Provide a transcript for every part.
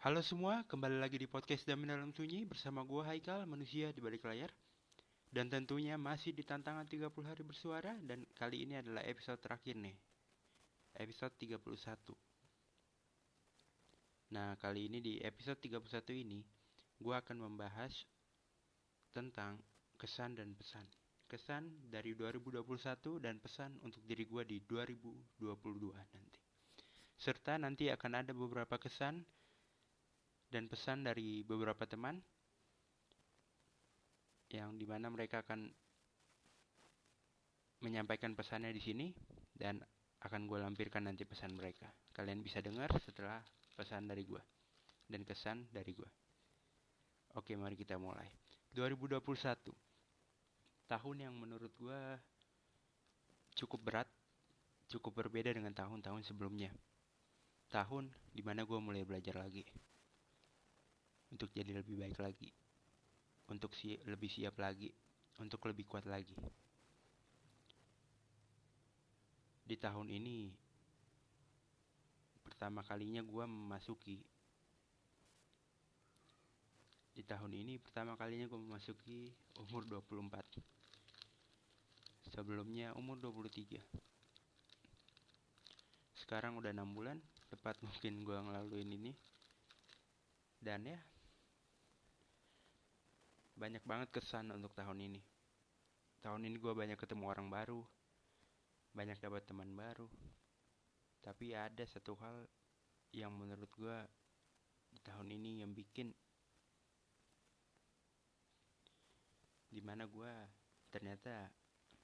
Halo semua, kembali lagi di podcast Damin Dalam Sunyi bersama gua Haikal, manusia di balik layar. Dan tentunya masih di tantangan 30 hari bersuara dan kali ini adalah episode terakhir nih. Episode 31. Nah, kali ini di episode 31 ini gua akan membahas tentang kesan dan pesan. Kesan dari 2021 dan pesan untuk diri gua di 2022 nanti. Serta nanti akan ada beberapa kesan dan pesan dari beberapa teman yang dimana mereka akan menyampaikan pesannya di sini dan akan gue lampirkan nanti pesan mereka. Kalian bisa dengar setelah pesan dari gue dan kesan dari gue. Oke, mari kita mulai. 2021, tahun yang menurut gue cukup berat, cukup berbeda dengan tahun-tahun sebelumnya. Tahun dimana gue mulai belajar lagi untuk jadi lebih baik lagi, untuk lebih siap lagi, untuk lebih kuat lagi. Di tahun ini pertama kalinya gue memasuki umur 24. Sebelumnya umur 23. Sekarang udah 6 bulan tepat mungkin gue ngelaluin ini. Dan ya, banyak banget kesan untuk tahun ini. Tahun ini gue banyak ketemu orang baru, banyak dapat teman baru. Tapi ada satu hal yang menurut gue di tahun ini yang bikin dimana gue ternyata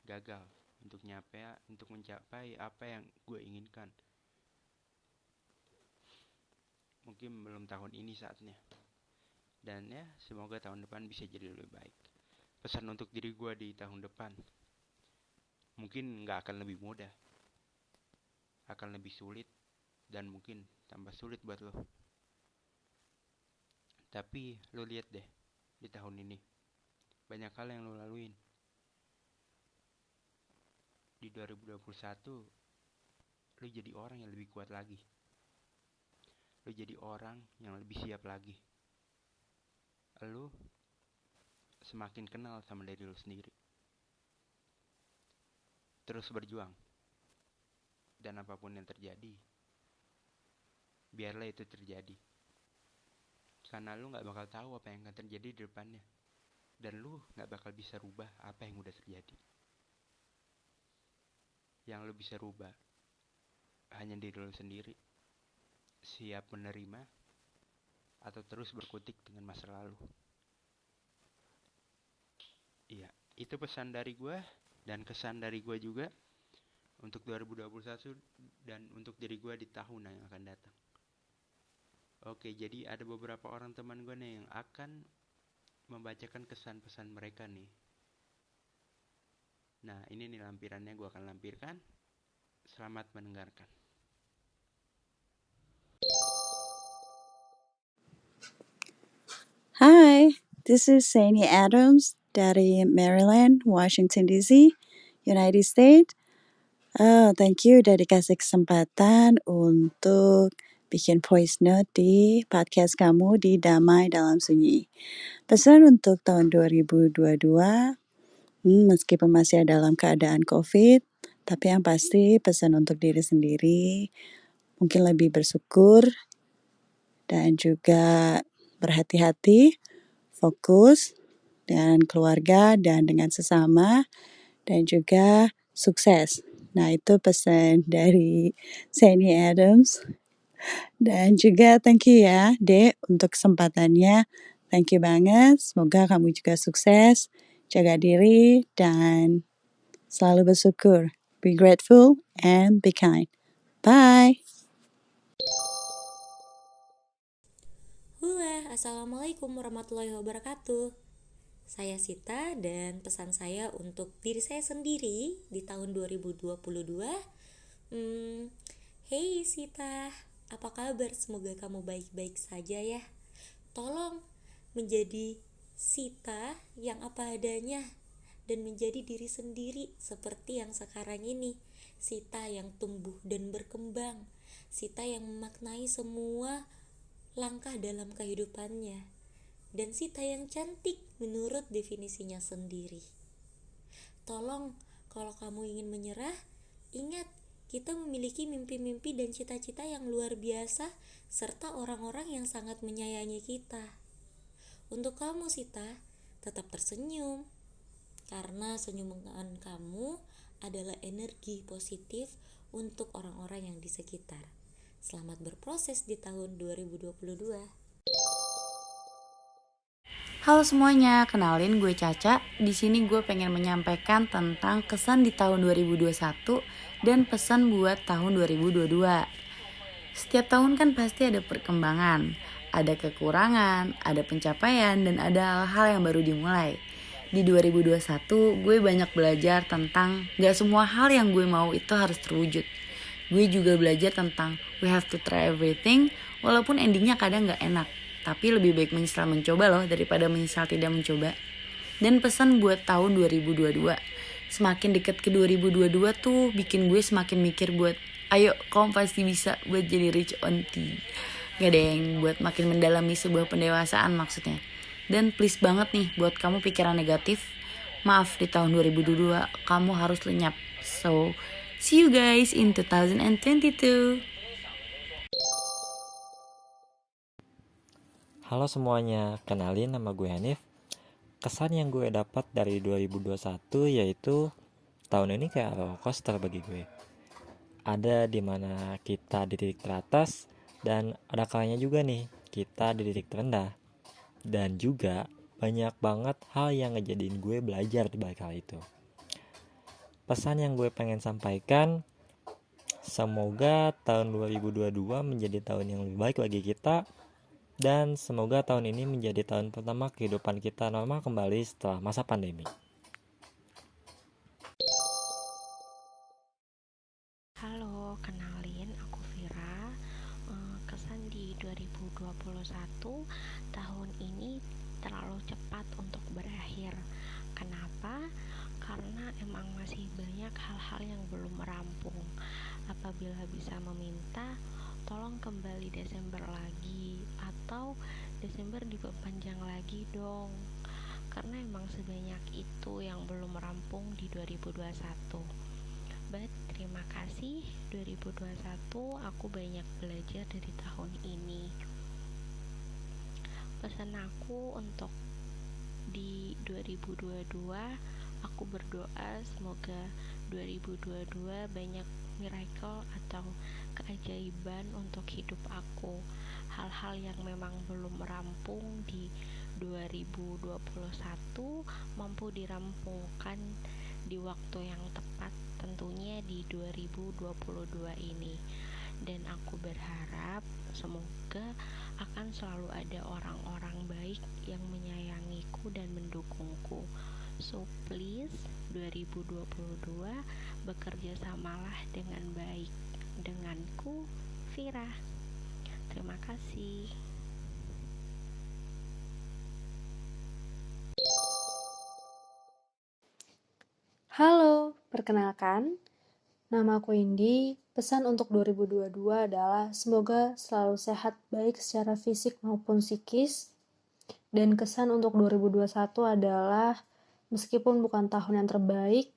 gagal untuk mencapai apa yang gue inginkan. Mungkin belum tahun ini saatnya. Dan ya, semoga tahun depan bisa jadi lebih baik. Pesan untuk diri gue di tahun depan, mungkin gak akan lebih mudah, akan lebih sulit, dan mungkin tambah sulit buat lo. Tapi lo lihat deh, di tahun ini banyak hal yang lo laluin. Di 2021 lo jadi orang yang lebih kuat lagi, lo jadi orang yang lebih siap lagi. Lo semakin kenal sama diri lo sendiri. Terus berjuang. Dan apapun yang terjadi, biarlah itu terjadi. Karena lu gak bakal tahu apa yang akan terjadi di depannya. Dan lu gak bakal bisa rubah apa yang udah terjadi. Yang lu bisa rubah hanya diri lu sendiri. Siap menerima atau terus berkutik dengan masa lalu. Iya, itu pesan dari gue dan kesan dari gue juga untuk 2021 dan untuk diri gue di tahun yang akan datang. Oke, jadi ada beberapa orang teman gue nih yang akan membacakan kesan pesan mereka nih. Nah, ini nih lampirannya gue akan lampirkan. Selamat mendengarkan. Hi, this is Sani Adams dari Maryland, Washington DC, United States. Thank you udah dikasih kesempatan untuk bikin voice note di podcast kamu di Damai Dalam Sunyi. Pesan untuk tahun 2022, meskipun masih dalam keadaan COVID, tapi yang pasti pesan untuk diri sendiri, mungkin lebih bersyukur dan juga berhati-hati, fokus dengan keluarga dan dengan sesama, dan juga sukses. Nah, itu pesan dari Sani Adams. Dan juga thank you ya, Dek, untuk kesempatannya. Thank you banget. Semoga kamu juga sukses, jaga diri, dan selalu bersyukur. Be grateful and be kind. Bye. Assalamualaikum warahmatullahi wabarakatuh. Saya Sita dan pesan saya untuk diri saya sendiri di tahun 2022. Hey Sita, apa kabar? Semoga kamu baik-baik saja ya. Tolong menjadi Sita yang apa adanya dan menjadi diri sendiri seperti yang sekarang ini. Sita yang tumbuh dan berkembang, Sita yang memaknai semua langkah dalam kehidupannya, dan Sita yang cantik menurut definisinya sendiri. Tolong, kalau kamu ingin menyerah, ingat, kita memiliki mimpi-mimpi dan cita-cita yang luar biasa, serta orang-orang yang sangat menyayangi kita. Untuk kamu, Sita, tetap tersenyum, karena senyuman kamu adalah energi positif untuk orang-orang yang di sekitar. Selamat berproses di tahun 2022. Halo semuanya, kenalin gue Caca. Di sini gue pengen menyampaikan tentang kesan di tahun 2021 dan pesan buat tahun 2022. Setiap tahun kan pasti ada perkembangan, ada kekurangan, ada pencapaian, dan ada hal-hal yang baru dimulai. Di 2021 gue banyak belajar tentang gak semua hal yang gue mau itu harus terwujud. Gue juga belajar tentang we have to try everything, walaupun endingnya kadang gak enak. Tapi lebih baik menyesal mencoba loh daripada menyesal tidak mencoba. Dan pesan buat tahun 2022, semakin dekat ke 2022 tuh bikin gue semakin mikir buat ayo kamu pasti bisa buat jadi rich auntie. Gak deng, buat makin mendalami sebuah pendewasaan maksudnya. Dan please banget nih buat kamu pikiran negatif, maaf di tahun 2022 kamu harus lenyap. So, see you guys in 2022. Halo semuanya, kenalin nama gue Hanif. Kesan yang gue dapat dari 2021 yaitu tahun ini kayak roller coaster bagi gue. Ada dimana kita di titik teratas dan ada kalanya juga nih kita di titik terendah. Dan juga banyak banget hal yang ngejadiin gue belajar di balik hal itu. Pesan yang gue pengen sampaikan, semoga tahun 2022 menjadi tahun yang lebih baik bagi kita. Dan semoga tahun ini menjadi tahun pertama kehidupan kita normal kembali setelah masa pandemi. Halo, kenalin aku Vira. Kesan di 2021 tahun ini terlalu cepat untuk berakhir. Kenapa? Karena emang masih banyak hal-hal yang belum rampung. Apabila bisa meminta, tolong kembali Desember lagi atau Desember diperpanjang lagi dong. Karena emang sebanyak itu yang belum rampung di 2021. But terima kasih 2021 aku banyak belajar dari tahun ini. Pesan aku untuk di 2022, aku berdoa semoga 2022 banyak miracle atau keajaiban untuk hidup aku. Hal-hal yang memang belum rampung di 2021 mampu dirampungkan di waktu yang tepat, tentunya di 2022 ini. Dan aku berharap semoga akan selalu ada orang-orang baik yang menyayangiku dan mendukungku. So please 2022 bekerja samalah dengan baik denganku, Vira. Terima kasih. Halo, perkenalkan, nama aku Indi. Pesan untuk 2022 adalah semoga selalu sehat baik secara fisik maupun psikis. Dan kesan untuk 2021 adalah meskipun bukan tahun yang terbaik,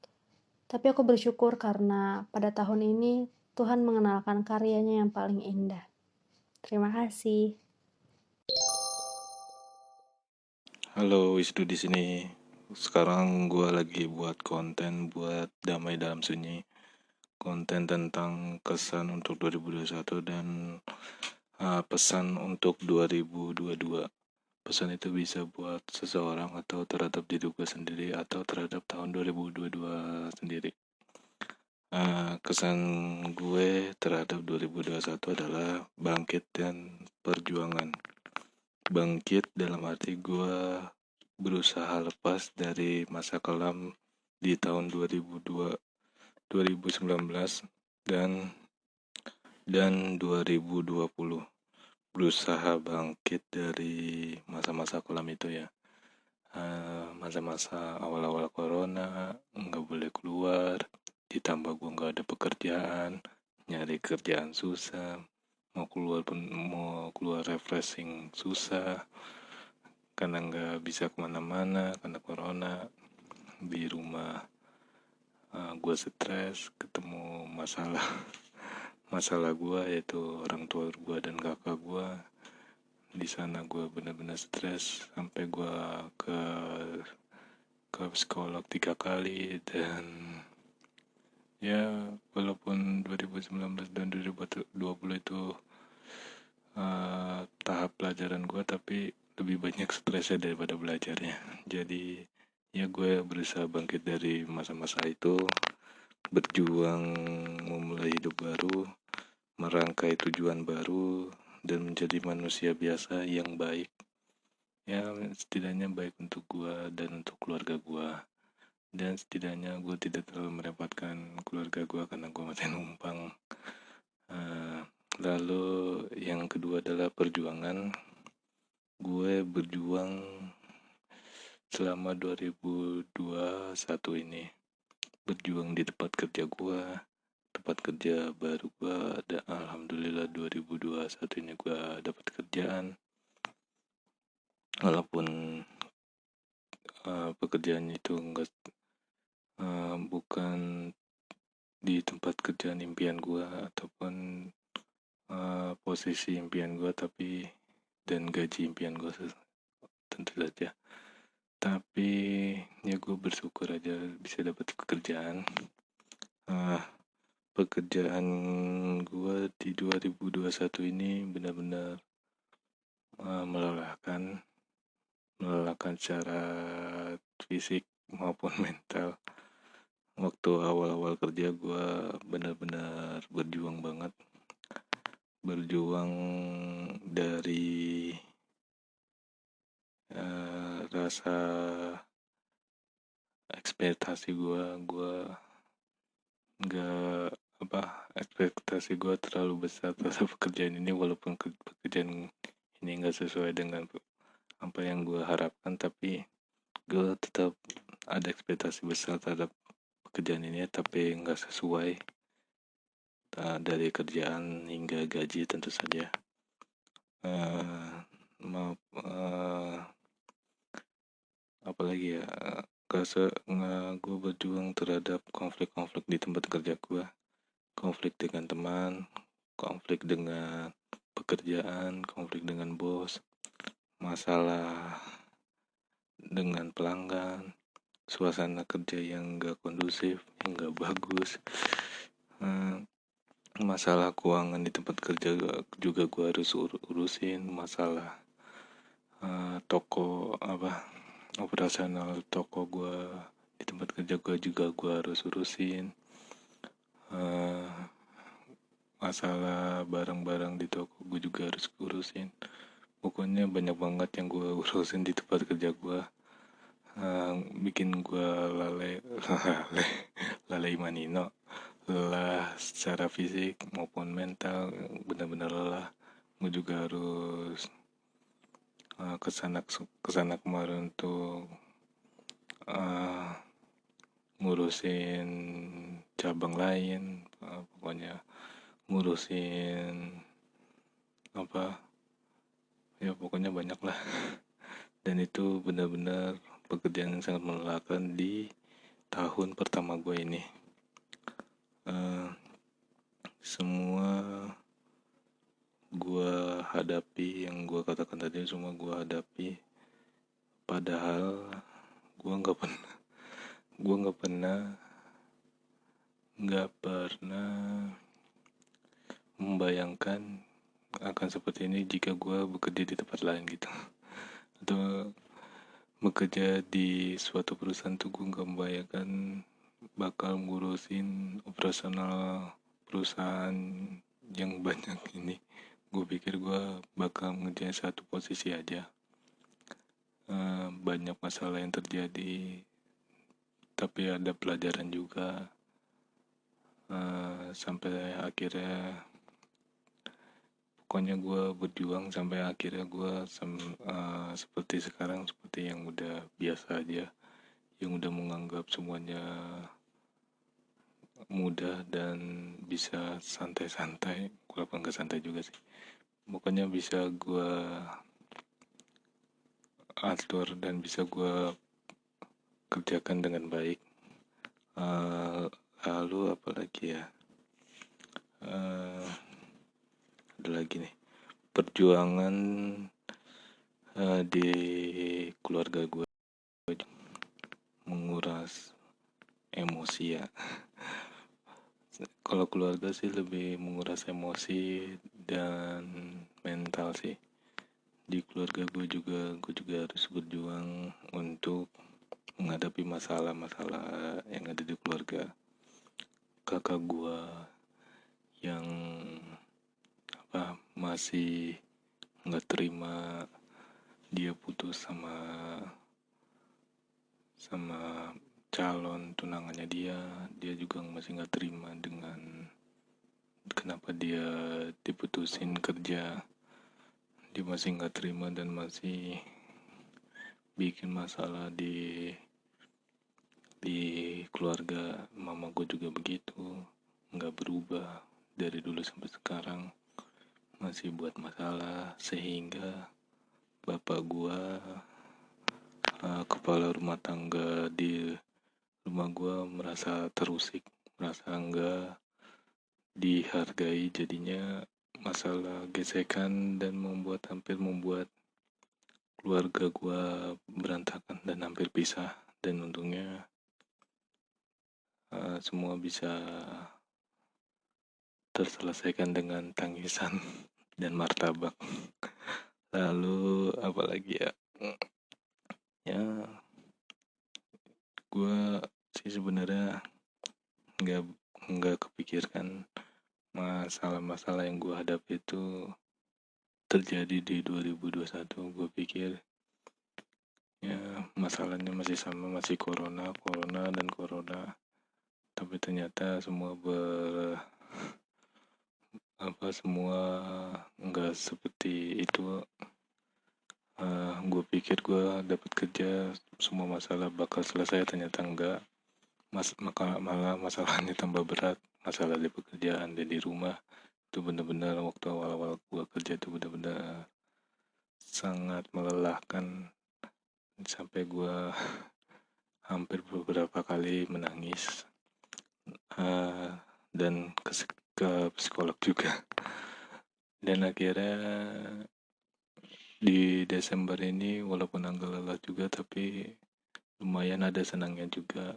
tapi aku bersyukur karena pada tahun ini Tuhan mengenalkan karyanya yang paling indah. Terima kasih. Halo, Wisnu di sini. Sekarang gue lagi buat konten buat Damai Dalam Sunyi. Konten tentang kesan untuk 2021 dan pesan untuk 2022. Pesan itu bisa buat seseorang atau terhadap diri gue sendiri atau terhadap tahun 2022 sendiri. Kesan gue terhadap 2021 adalah bangkit dan perjuangan. Bangkit dalam arti gue berusaha lepas dari masa kelam di tahun 2019 dan 2020. Berusaha bangkit dari masa-masa kelam itu ya. Masa-masa awal-awal corona, nggak boleh keluar, ditambah gue nggak ada pekerjaan, nyari kerjaan susah, mau keluar refreshing susah karena nggak bisa kemana-mana karena corona. Di rumah gue stres, ketemu masalah gue, yaitu orang tua gue dan kakak gue. Di sana gue benar-benar stres sampai gue ke psikolog 3 kali. Dan ya walaupun 2019 dan 2020 itu tahap pelajaran gue, tapi lebih banyak stresnya daripada belajarnya. Jadi ya gue berusaha bangkit dari masa-masa itu, berjuang memulai hidup baru, merangkai tujuan baru, dan menjadi manusia biasa yang baik. Ya setidaknya baik untuk gue dan untuk keluarga gue. Dan setidaknya gue tidak terlalu merepotkan keluarga gue karena gue masih numpang. Lalu yang kedua adalah perjuangan. Gue berjuang selama 2021 ini, berjuang di tempat kerja gue, tempat kerja baru gue. Dan alhamdulillah 2021 ini gue dapat kerjaan, walaupun pekerjaan itu bukan di tempat kerjaan impian gue ataupun posisi impian gue, tapi dan gaji impian gue tentu saja. Tapi ya gue bersyukur aja bisa dapat pekerjaan. Pekerjaan gue di 2021 ini benar-benar melelahkan secara fisik maupun mental. Waktu awal-awal kerja gue benar-benar berjuang banget, berjuang dari rasa ekspektasi gue nggak ekspektasi gue terlalu besar terhadap pekerjaan ini, walaupun pekerjaan ini nggak sesuai dengan apa yang gue harapkan, tapi gue tetap ada ekspektasi besar terhadap pekerjaan ini, tapi nggak sesuai dari kerjaan hingga gaji tentu saja. Apalagi ya, gue berjuang terhadap konflik-konflik di tempat kerja gue, konflik dengan teman, konflik dengan pekerjaan, konflik dengan bos, masalah dengan pelanggan, suasana kerja yang gak kondusif, yang gak bagus, masalah keuangan di tempat kerja juga gue harus urusin, masalah operasional toko gue di tempat kerja gue juga gue harus urusin, masalah barang-barang di toko gue juga harus urusin. Pokoknya banyak banget yang gue urusin di tempat kerja gue, bikin gue lalai manino, lelah secara fisik maupun mental, benar-benar lelah. Gue juga harus kesana kemarin untuk ngurusin cabang lain, pokoknya ngurusin pokoknya banyak lah. Dan itu benar-benar pekerjaan yang sangat melelahkan di tahun pertama gue ini. Semua gue hadapi, yang gue katakan tadi semua gue hadapi, padahal gue nggak pernah membayangkan akan seperti ini jika gue bekerja di tempat lain gitu, atau bekerja di suatu perusahaan tuh gue nggak membayangkan bakal ngurusin operasional perusahaan yang banyak ini. Gue pikir gue bakal ngerjain satu posisi aja. Banyak masalah yang terjadi, tapi ada pelajaran juga. Sampai akhirnya, pokoknya gue berjuang sampai akhirnya gue seperti sekarang, seperti yang udah biasa aja, yang udah menganggap semuanya mudah dan bisa santai-santai, walaupun gak santai juga sih. Pokoknya bisa gue atur dan bisa gue kerjakan dengan baik. Lalu apa lagi ya? Ada lagi nih, perjuangan di keluarga gue menguras emosi ya. Kalau keluarga sih lebih menguras emosi dan mental sih. Di keluarga gue juga harus berjuang untuk menghadapi masalah-masalah yang ada di keluarga. Kakak gue yang masih nggak terima dia putus sama calon tunangannya dia juga masih nggak terima dengan kenapa dia diputusin kerja. Dia masih nggak terima dan masih bikin masalah di keluarga. Mama gue juga begitu, nggak berubah dari dulu sampai sekarang, masih buat masalah, sehingga bapak gue kepala rumah tangga di rumah gue merasa terusik, merasa nggak dihargai. Jadinya masalah gesekan dan hampir membuat keluarga gue berantakan dan hampir pisah. Dan untungnya semua bisa terselesaikan dengan tangisan dan martabak. Lalu apalagi ya? Ya, gue sih sebenarnya nggak kepikirkan masalah-masalah yang gue hadapi itu terjadi di 2021. Gue pikir ya masalahnya masih sama, masih corona. Tapi ternyata semua semua nggak seperti itu. Gue pikir gue dapat kerja, semua masalah bakal selesai, ternyata enggak. Malah masalahnya tambah berat. Masalah di pekerjaan dan di rumah itu benar-benar waktu awal-awal gue kerja itu benar-benar sangat melelahkan, sampai gue hampir beberapa kali menangis dan ke psikolog juga. Dan akhirnya di Desember ini walaupun agak lelah juga, tapi lumayan ada senangnya juga.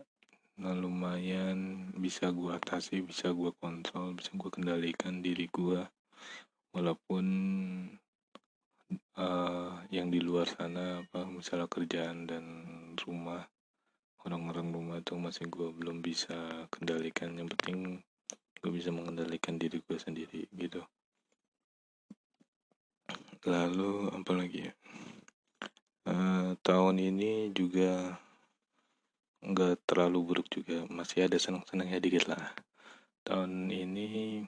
Nah, lumayan bisa gue atasi, bisa gue kontrol, bisa gue kendalikan diri gue, walaupun yang di luar sana misalnya kerjaan dan rumah, orang-orang rumah tuh masih gue belum bisa kendalikan. Yang penting gue bisa mengendalikan diri gue sendiri gitu. Lalu apa lagi ya? Tahun ini juga nggak terlalu buruk juga, masih ada senang-senangnya dikit lah. Tahun ini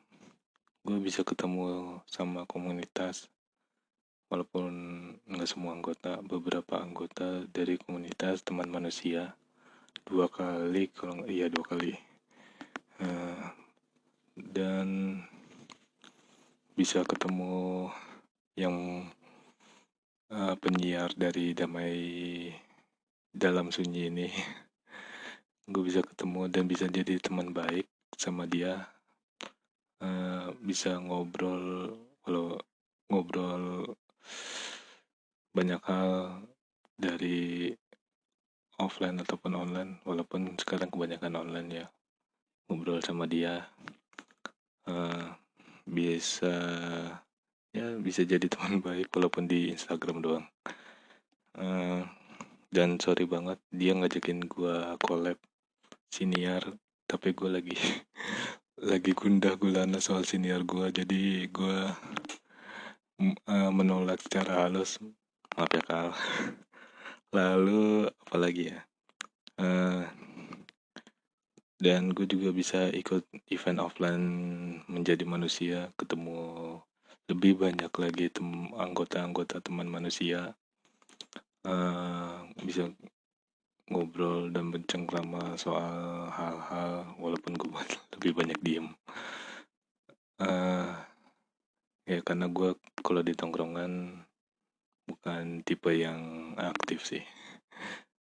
gue bisa ketemu sama komunitas, walaupun nggak semua anggota, beberapa anggota dari komunitas teman manusia. 2 kali, dan bisa ketemu yang penyiar dari Damai Dalam Sunyi ini. Gue bisa ketemu dan bisa jadi teman baik sama dia. Bisa ngobrol banyak hal dari offline ataupun online, walaupun sekarang kebanyakan online ya. Ngobrol sama dia bisa jadi teman baik walaupun di Instagram doang. Dan sorry banget dia ngajakin gue collab siniar, tapi gue lagi lagi gundah gulana soal siniar gue, jadi gue menolak secara halus, maaf ya Kal. Lalu apalagi ya, dan gue juga bisa ikut event offline menjadi manusia, ketemu lebih banyak lagi anggota-anggota teman manusia. Bisa ngobrol dan bercengkrama soal hal-hal walaupun gue lebih banyak diem. Ya karena gue kalau di tongkrongan bukan tipe yang aktif sih,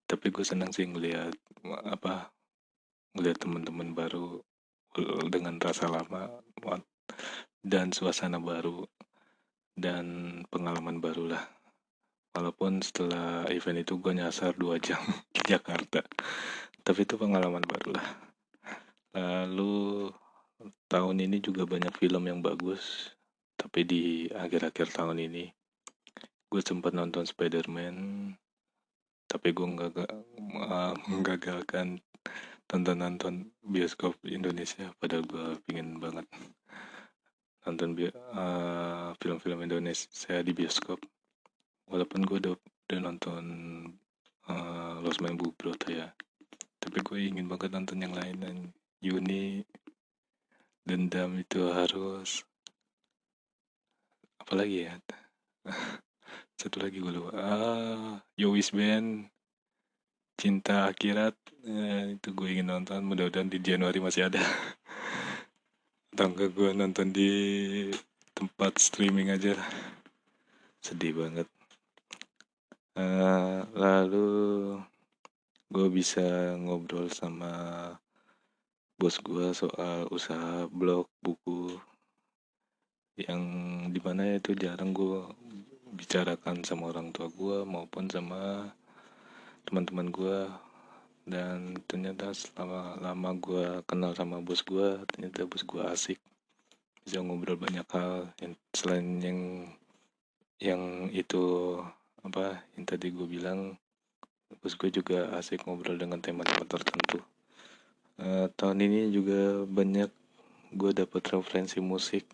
tapi gue senang sih ngelihat teman-teman baru dengan rasa lama dan suasana baru dan pengalaman baru lah. Walaupun setelah event itu gue nyasar 2 jam di Jakarta, tapi itu pengalaman baru lah. Lalu tahun ini juga banyak film yang bagus, tapi di akhir-akhir tahun ini gue sempat nonton Spider-Man, tapi gue menggagalkan nonton bioskop Indonesia, padahal gue pingin banget nonton film-film Indonesia di bioskop. Walaupun gue udah nonton Lost Man Bubrot ya, tapi gue ingin banget nonton yang lain. Dan Yuni, Dendam itu harus, apalagi ya, satu lagi gue lupa, Yowis Band, Cinta Akhirat, itu gue ingin nonton. Mudah-mudahan di Januari masih ada. Atau enggak gue nonton di tempat streaming aja. Sedih banget. Lalu gue bisa ngobrol sama bos gue soal usaha blog buku, yang dimana itu jarang gue bicarakan sama orang tua gue maupun sama teman-teman gue. Dan ternyata selama lama gue kenal sama bos gue, ternyata bos gue asik, bisa ngobrol banyak hal. Selain yang itu yang tadi gue bilang, bos gue juga asik ngobrol dengan tema-tema tertentu. Tahun ini juga banyak gue dapat referensi musik,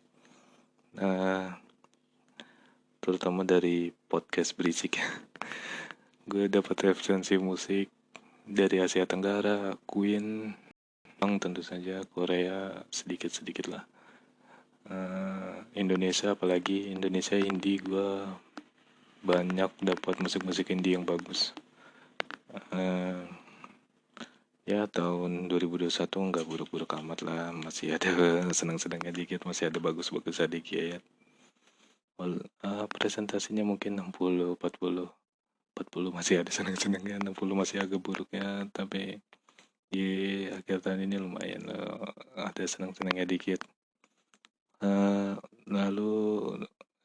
terutama dari podcast berisik. Gue dapat referensi musik dari Asia Tenggara, Queen, tentu saja, Korea sedikit-sedikit lah. Indonesia, apalagi Indonesia indie, gue banyak dapat musik-musik indie yang bagus. Ya tahun 2021 nggak buruk-buruk amat lah, masih ada senang-senangnya dikit, masih ada bagus-bagusnya dikit. Presentasinya mungkin 60, 40 masih ada senang-senangnya, 60 masih agak buruknya, tapi di akhir tahun ini lumayan ada senang-senangnya dikit. Lalu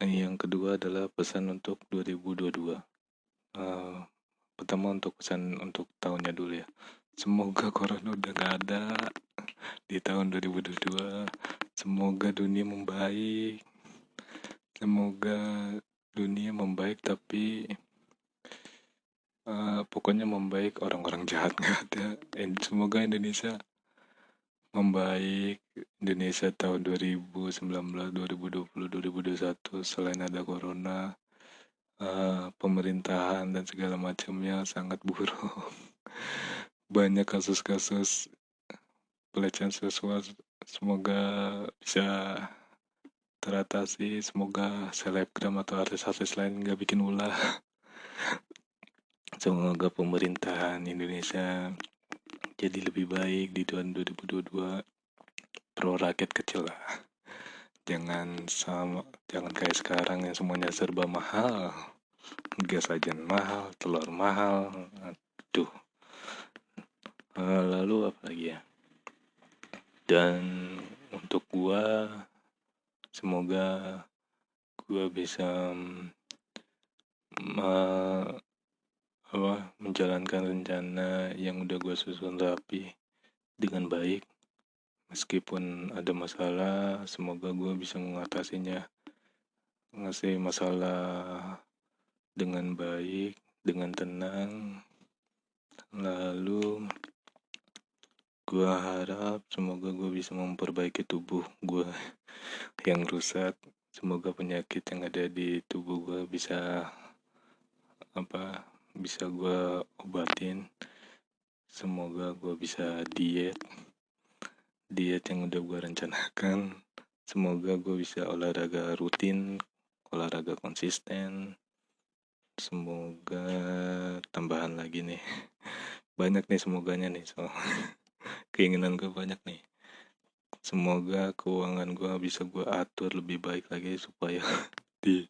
yang kedua adalah pesan untuk 2022. Pertama untuk pesan untuk tahunnya dulu ya. Semoga corona udah gak ada di tahun 2022. Semoga dunia membaik. Tapi pokoknya membaik, orang-orang jahat gak ada. Semoga Indonesia membaik. Indonesia tahun 2019, 2020, 2021 selain ada corona, pemerintahan dan segala macamnya sangat buruk. Banyak kasus-kasus pelecehan seksual, semoga bisa teratasi. Semoga selebgram atau artis-artis lain gak bikin ulah. Semoga pemerintahan Indonesia jadi lebih baik di tahun 2022. Pro rakyat kecil lah. Jangan kayak sekarang yang semuanya serba mahal. Gas aja mahal, telur mahal. Aduh. Lalu apa lagi ya? Dan untuk gua, semoga gua bisa menjalankan rencana yang udah gua susun rapi dengan baik. Meskipun ada masalah, semoga gua bisa mengatasinya. Ngasih masalah dengan baik, dengan tenang. Lalu gue harap semoga gue bisa memperbaiki tubuh gue yang rusak. Semoga penyakit yang ada di tubuh gue bisa gue obatin. Semoga gue bisa diet yang udah gue rencanakan. Semoga gue bisa olahraga rutin, olahraga konsisten. Semoga tambahan lagi nih, banyak nih semoganya nih, so keinginan gue banyak nih. Semoga keuangan gue bisa gue atur lebih baik lagi supaya di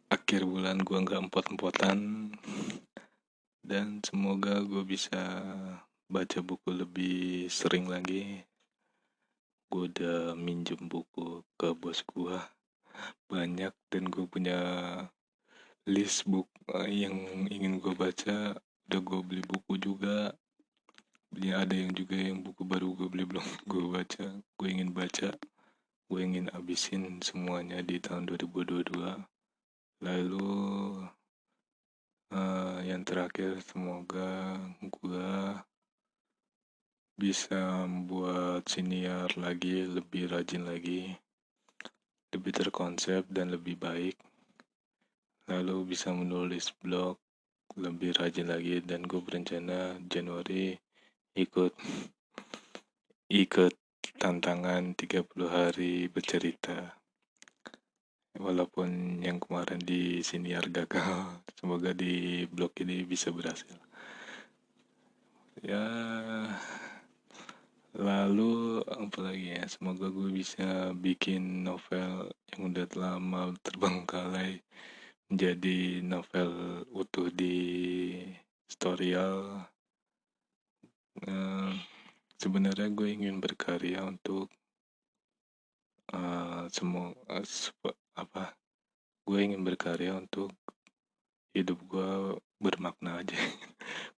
akhir bulan gue nggak empot-empotan, dan semoga gue bisa baca buku lebih sering lagi. Gue udah minjem buku ke bos gue banyak, dan gue punya list buku yang ingin gue baca. Udah gue beli buku juga. Ya, ada yang juga yang buku baru gue beli belum gue baca. Gue ingin baca. Gue ingin abisin semuanya di tahun 2022. Lalu yang terakhir, semoga gue bisa membuat siniar lagi, lebih rajin lagi, lebih terkonsep dan lebih baik. Lalu bisa menulis blog lebih rajin lagi, dan gue berencana Januari ikut tantangan 30 hari bercerita. Walaupun yang kemarin di siniar gagal, semoga di blog ini bisa berhasil. Ya, lalu apa lagi ya, semoga gue bisa bikin novel yang udah lama terbengkalai menjadi novel utuh di Storyal. Sebenarnya gue ingin berkarya untuk gue ingin berkarya untuk hidup gue bermakna aja.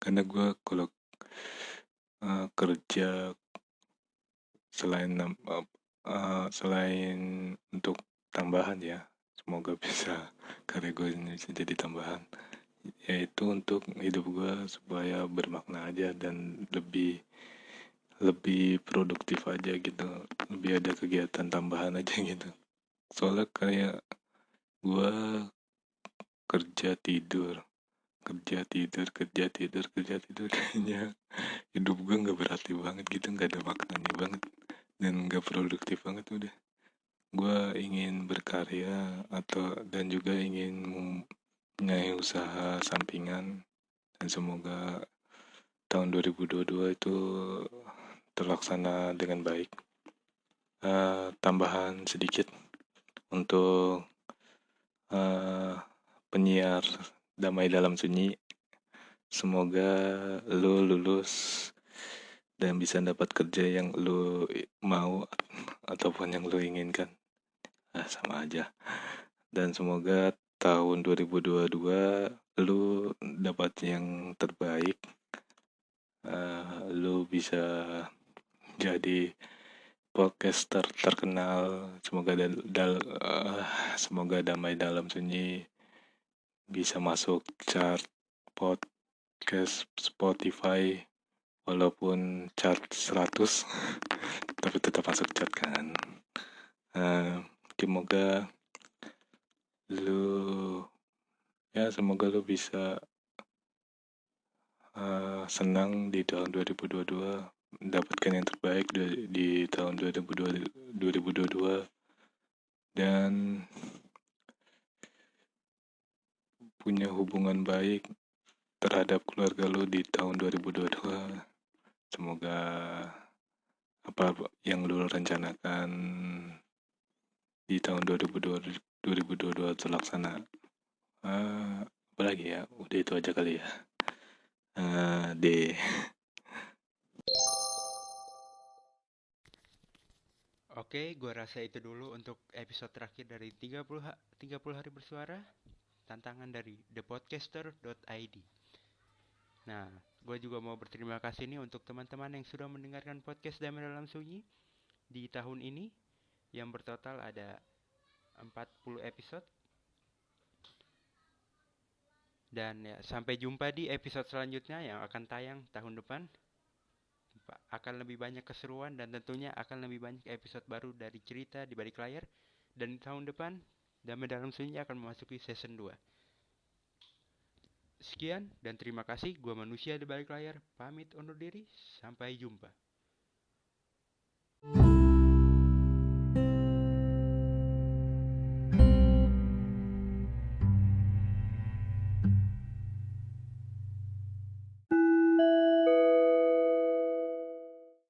Karena gue kalau kerja selain untuk tambahan ya, semoga bisa karya gue ini bisa jadi tambahan, yaitu untuk hidup gue supaya bermakna aja dan lebih produktif aja gitu, lebih ada kegiatan tambahan aja gitu. Soalnya kayak gue kerja tidur kayaknya hidup gue nggak berarti banget gitu, nggak ada maknanya banget dan nggak produktif banget. Udah, gue ingin berkarya dan juga ingin mempunyai usaha sampingan, dan semoga tahun 2022 itu terlaksana dengan baik. Tambahan sedikit untuk penyiar Damai Dalam Sunyi, semoga lu lulus dan bisa dapat kerja yang lu mau ataupun yang lu inginkan. Sama aja. Dan semoga tahun 2022 lu dapat yang terbaik. Lu bisa jadi podcaster terkenal. Semoga Damai Dalam Sunyi bisa masuk chart podcast Spotify, walaupun chart 100 tapi tetap masuk chart kan. Semoga lu bisa senang di tahun 2022, mendapatkan yang terbaik di tahun 2022, dan punya hubungan baik terhadap keluarga lu di tahun 2022. Semoga apa yang lu rencanakan di tahun 2022 terlaksana. Apa lagi ya? Udah itu aja kali ya. Oke, gue rasa itu dulu untuk episode terakhir dari 30 hari bersuara, tantangan dari thepodcaster.id. Nah, gue juga mau berterima kasih nih untuk teman-teman yang sudah mendengarkan podcast Damai Dalam Sunyi di tahun ini, yang bertotal ada 40 episode. Dan ya, sampai jumpa di episode selanjutnya yang akan tayang tahun depan. Akan lebih banyak keseruan dan tentunya akan lebih banyak episode baru dari cerita di balik layar. Dan di tahun depan, Damai Dalam Sunyi akan memasuki season 2. Sekian dan terima kasih. Gua manusia di balik layar, pamit undur diri. Sampai jumpa.